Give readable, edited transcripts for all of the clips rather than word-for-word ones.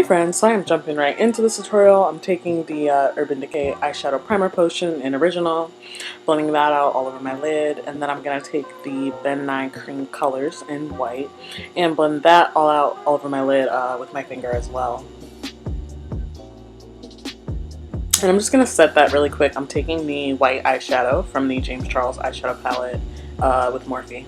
friends, so I am jumping right into this tutorial. I'm taking the Urban Decay Eyeshadow Primer Potion in Original, blending that out all over my lid, and then I'm going to take the Ben 9 Cream Colors in white and blend that all out all over my lid with my finger as well. And I'm just going to set that really quick. I'm taking the white eyeshadow from the James Charles eyeshadow palette with Morphe.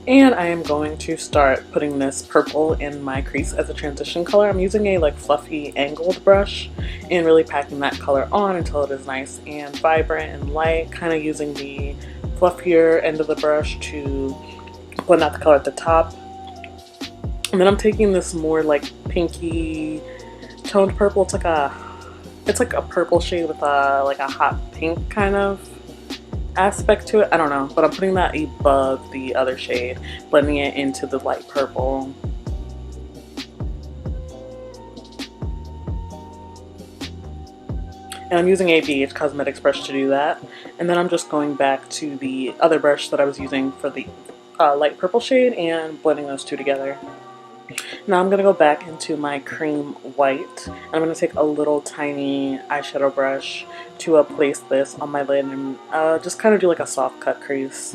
And I am going to start putting this purple in my crease as a transition color. I'm using a fluffy angled brush and really packing that color on until it is nice and vibrant and light, kind of using the fluffier end of the brush to blend out the color at the top. And then I'm taking this more pinky toned purple. It's like a purple shade with a hot pink kind of aspect to it. I don't know, but I'm putting that above the other shade, blending it into the light purple. And I'm using ABH Cosmetics brush to do that. And then I'm just going back to the other brush that I was using for the light purple shade and blending those two together. Now I'm going to go back into my cream white, and I'm going to take a little tiny eyeshadow brush to place this on my lid and just kind of do a soft cut crease.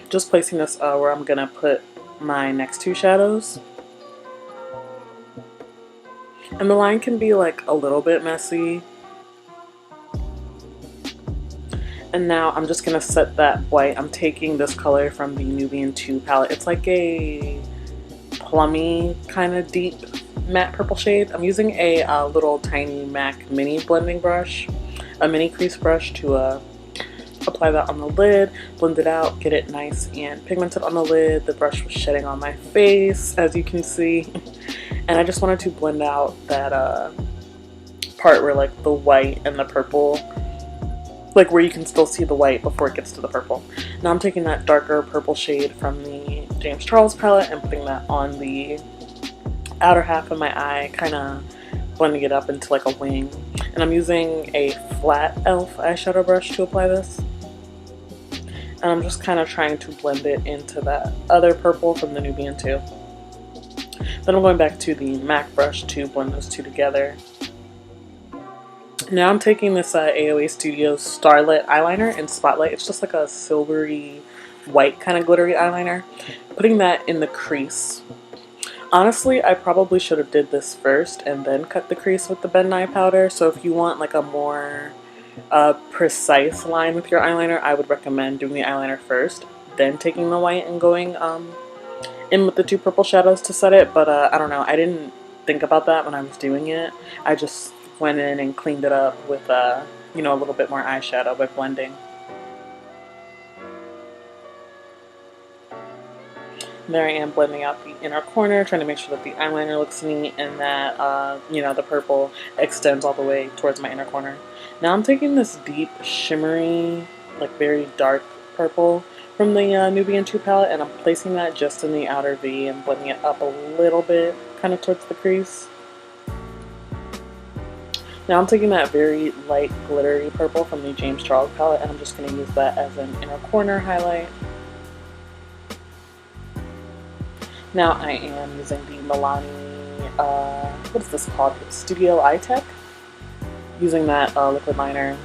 Just placing this where I'm going to put my next two shadows. And the line can be a little bit messy. And now I'm just going to set that white. I'm taking this color from the Nubian 2 palette. It's like a plummy kind of deep matte purple shade. I'm using a little tiny MAC mini blending brush, a mini crease brush, to apply that on the lid, blend it out, get it nice and pigmented on the lid. The brush was shedding on my face, as you can see, and I just wanted to blend out that part where the white and the purple, where you can still see the white before it gets to the purple. Now I'm taking that darker purple shade from the James Charles palette and putting that on the outer half of my eye, kind of blending it up into a wing. And I'm using a flat e.l.f. eyeshadow brush to apply this. And I'm just kind of trying to blend it into that other purple from the Nubian 2. Then I'm going back to the MAC brush to blend those two together. Now I'm taking this AOA Studios Starlet eyeliner in Spotlight. It's just a silvery white kind of glittery eyeliner. Putting that in the crease. Honestly, I probably should have did this first and then cut the crease with the Ben 9 powder. So if you want a more precise line with your eyeliner, I would recommend doing the eyeliner first, then taking the white and going in with the two purple shadows to set it. But I don't know, I didn't think about that when I was doing it. I just went in and cleaned it up with a little bit more eyeshadow by blending. There I am blending out the inner corner, trying to make sure that the eyeliner looks neat and that the purple extends all the way towards my inner corner. Now I'm taking this deep shimmery, very dark purple from the Nubian 2 palette, and I'm placing that just in the outer V and blending it up a little bit, kind of towards the crease. Now I'm taking that very light glittery purple from the James Charles palette, and I'm just going to use that as an inner corner highlight. Now I am using the Milani, what is this called? Studio Eye Tech. Using that liquid liner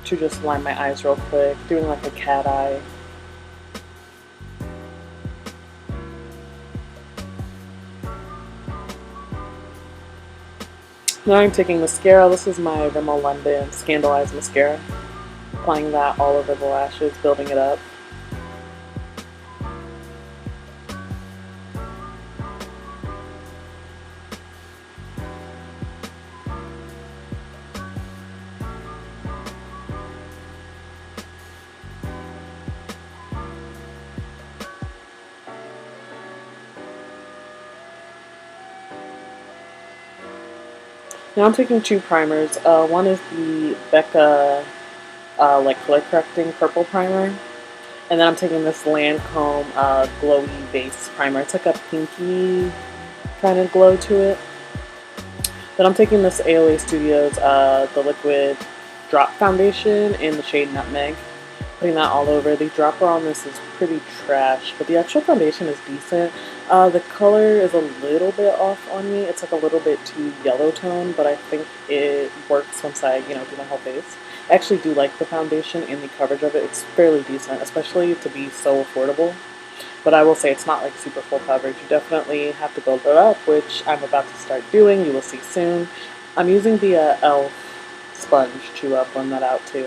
to just line my eyes real quick, doing a cat eye. Now I'm taking mascara. This is my Rimmel London Scandalized Mascara. Applying that all over the lashes, building it up. Now I'm taking two primers. One is the Becca color correcting purple primer, and then I'm taking this Lancome glowy base primer. It's a pinky kind of glow to it. Then I'm taking this AOA Studios the liquid drop foundation in the shade Nutmeg, putting that all over. The dropper on this is pretty trash, but the actual foundation is decent. The color is a little bit off on me. It's like a little bit too yellow tone, but I think it works once I, do my whole face. I actually do like the foundation and the coverage of it. It's fairly decent, especially to be so affordable. But I will say it's not like super full coverage. You definitely have to build it up, which I'm about to start doing. You will see soon. I'm using the e.l.f. sponge to blend that out too.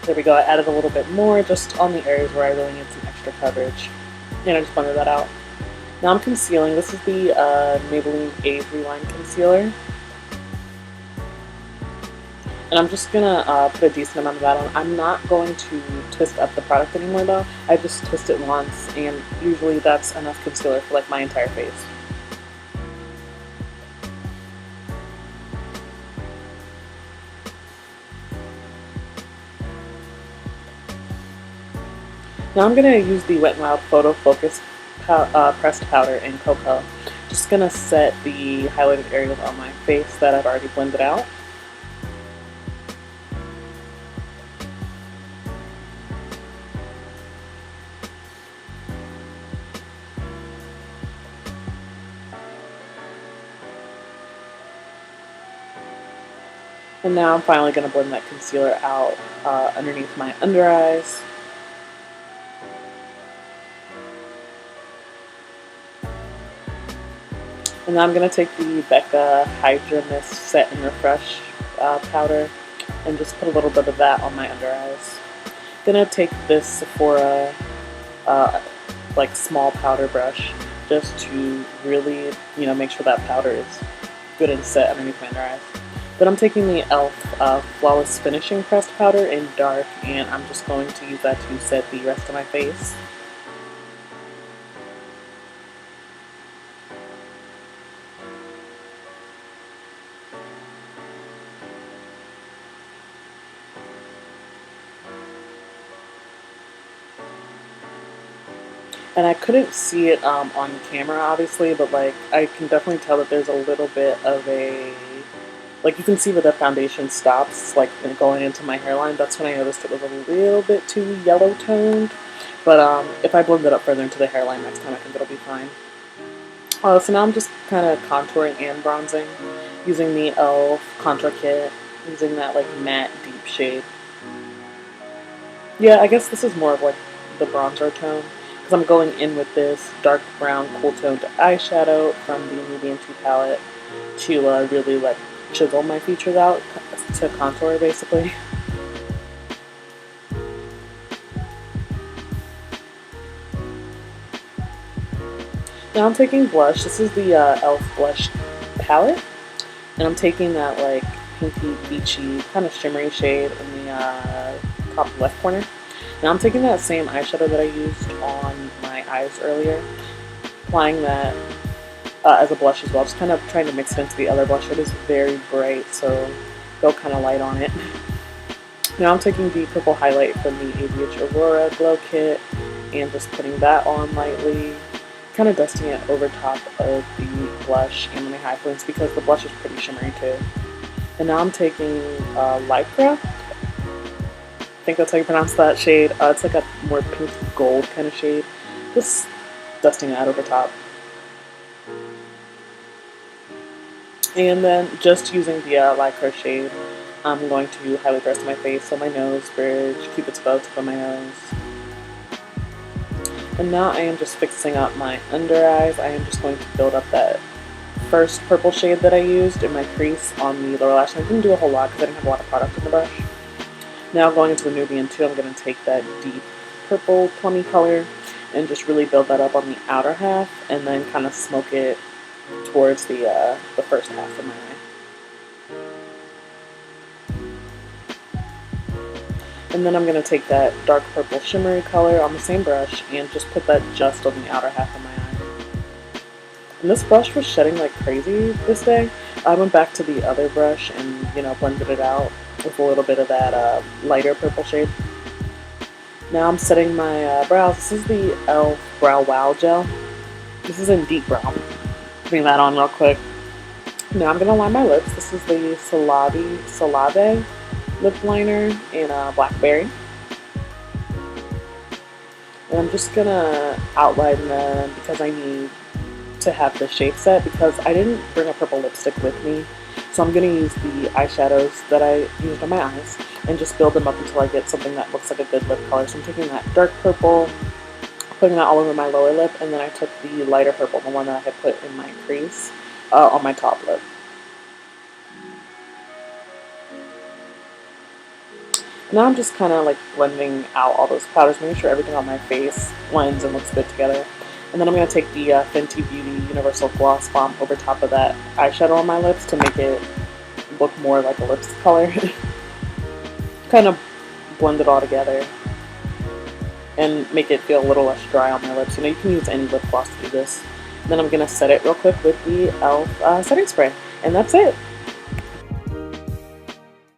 There we go. I added a little bit more just on the areas where I really need some extra coverage. And I just blended that out. Now I'm concealing. This is the Maybelline A3 line concealer. And I'm just going to put a decent amount of that on. I'm not going to twist up the product anymore though. I just twist it once, and usually that's enough concealer for like my entire face. Now I'm going to use the Wet n Wild Photo Focus pressed powder in Cocoa. Just going to set the highlighted areas on my face that I've already blended out. And now I'm finally going to blend that concealer out underneath my under eyes. And now I'm going to take the Becca Hydra Mist Set and Refresh powder and just put a little bit of that on my under eyes. I'm going to take this Sephora like small powder brush just to really, make sure that powder is good and set underneath my under eyes. Then I'm taking the e.l.f. Flawless Finishing Pressed Powder in dark, and I'm just going to use that to set the rest of my face. And I couldn't see it on camera, obviously, but like I can definitely tell that there's a little bit of a, like you can see where the foundation stops, like going into my hairline. That's when I noticed it was a little bit too yellow toned. But if I blend it up further into the hairline next time, I think it'll be fine. So now I'm just kind of contouring and bronzing using the e.l.f. contour kit, using that like matte deep shade. Yeah, I guess this is more of like the bronzer tone, because I'm going in with this dark brown cool toned eyeshadow from the Nubian 2 palette to really like chisel my features out, to contour basically. Now I'm taking blush. This is the e.l.f. blush palette, and I'm taking that like pinky beachy kind of shimmery shade in the top left corner. Now I'm taking that same eyeshadow that I used on my eyes earlier, applying that as a blush as well, just kind of trying to mix it into the other blush. It is very bright, so go kind of light on it. Now I'm taking the purple highlight from the ABH Aurora Glow Kit and just putting that on lightly, kind of dusting it over top of the blush and my high points because the blush is pretty shimmery too. And now I'm taking Lycra. I think that's how you pronounce that shade. It's like a more pink gold kind of shade. Just dusting that over top. And then just using the Lycra shade, I'm going to highlight the rest of my face, so my nose bridge, Cupid's bow tip on my nose. And now I am just fixing up my under eyes. I am just going to build up that first purple shade that I used in my crease on the lower lash line. I didn't do a whole lot because I didn't have a lot of product in the brush. Now going into the Nubian 2, I'm going to take that deep purple plummy color and just really build that up on the outer half and then kind of smoke it towards the first half of my eye. And then I'm going to take that dark purple shimmery color on the same brush and just put that just on the outer half of my eye. And this brush was shedding like crazy this day. I went back to the other brush and, blended it out with a little bit of that lighter purple shade. Now I'm setting my brows. This is the e.l.f. Brow Wow Gel. This is in deep brown. Putting that on real quick. Now I'm going to line my lips. This is the CeLavi lip liner in Blackberry. And I'm just gonna outline them because I need to have the shape set, because I didn't bring a purple lipstick with me. So I'm gonna use the eyeshadows that I used on my eyes and just build them up until I get something that looks like a good lip color. So I'm taking that dark purple, putting that all over my lower lip, and then I took the lighter purple, the one that I had put in my crease, on my top lip. Now I'm just kind of like blending out all those powders, making sure everything on my face blends and looks good together. And then I'm going to take the Fenty Beauty Universal Gloss Bomb over top of that eyeshadow on my lips to make it look more like a lipstick color. Kind of blend it all together and make it feel a little less dry on my lips. You know, you can use any lip gloss to do this. And then I'm going to set it real quick with the e.l.f. setting spray. And that's it.